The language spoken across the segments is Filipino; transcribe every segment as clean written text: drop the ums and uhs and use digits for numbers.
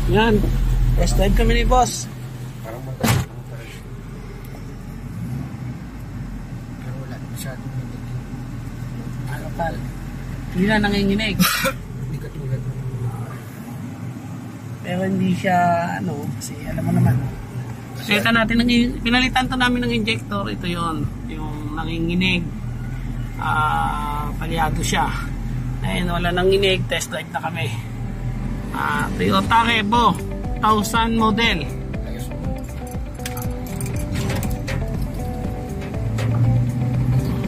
Yan. Test drive kami ni boss. Parang magaling ang tayo. Pero wala masyadong nagiging. Ano pal? Hindi na nanginginig. Hindi katulad ng Pero hindi siya, ano, kasi alam mo naman. Ito natin, pinalitan to namin ng injector. Ito yon, yung nanginginig. Palyado siya. Ayun, wala nanginig. Test drive na kami. Toyota Revo 1000 model.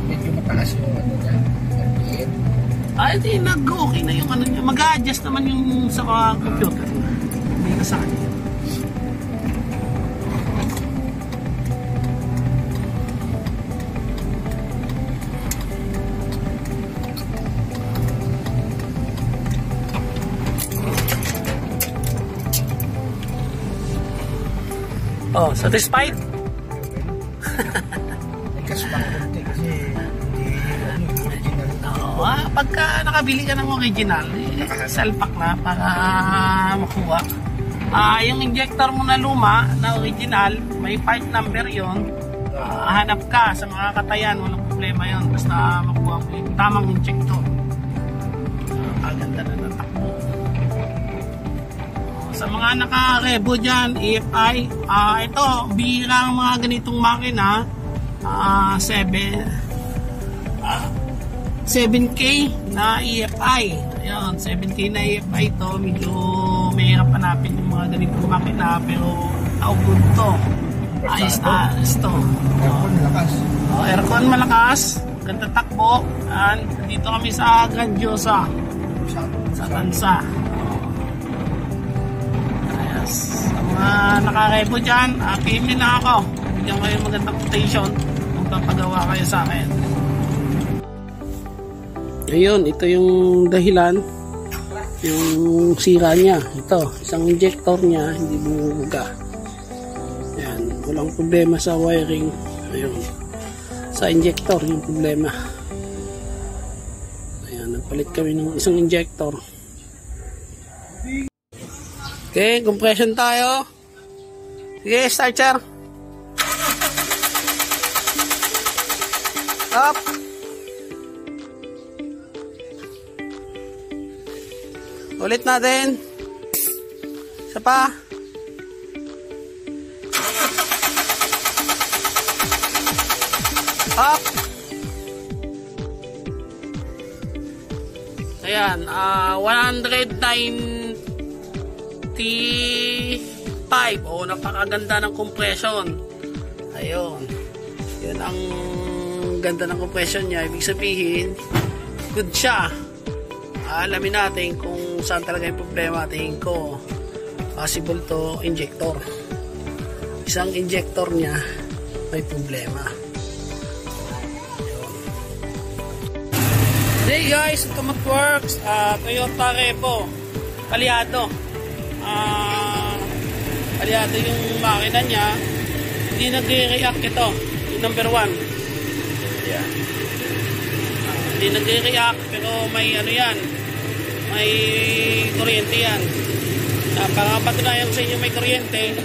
medyo mataas yung ano niya. RPM. Hindi, nag-okay na yung ano niya. Mag-a-adjust naman yung sa computer. Hindi ka sa kanya. Oh, satisfied? May kasbang konti kasi hindi ano, original. Oo, pagka nakabili ka ng original, salpak na para makuha. Yung injector mo na luma, na original, may part number yon. Hanap ka sa mga katayan, walang problema yon. Basta makuha mo yung tamang injector. Kaganda na ng takbo. Sa mga naka-revo dyan, EFI, ito, bihira ang mga ganitong makina, 7K na EFI. Ayan, 7K na EFI ito, medyo mahirap hanapin yung mga ganitong makina, pero naubod to. Ayos na, ayos to. Aircon malakas. Aircon malakas, ganda takbo. Dito kami sa Grandiosa, sa Tansa. Sa mga naka-revo dyan, PM na ako. Bigyan kayo magandang quotation kung papagawa kayo sa akin. Ayun, ito yung dahilan. Yung sira niya. Ito, isang injector niya, hindi bumubuga. Ayan, walang problema sa wiring. Ayun, sa injector yung problema. Ayan, nagpalit kami ng isang injector. Okay, compression tayo. Sige, starter. Up. Ulit natin. Isa pa. Up. Ayan, 195. Oh, napakaganda ng compression. Ayun. Yun ang ganda ng compression niya. Ibig sabihin, good siya. Alamin natin kung saan talaga yung problema. Tingin ko, possible to injector. Isang injector niya may problema. Ayun. Hey guys, ito Works, Toyota Revo. Palyado. Palyado yung makina niya. Hindi nagre-react ito. Yung number 1. Yeah. Hindi nagre-react pero may ano yan. May kuryente yan. Para patunayan sa inyo may kuryente,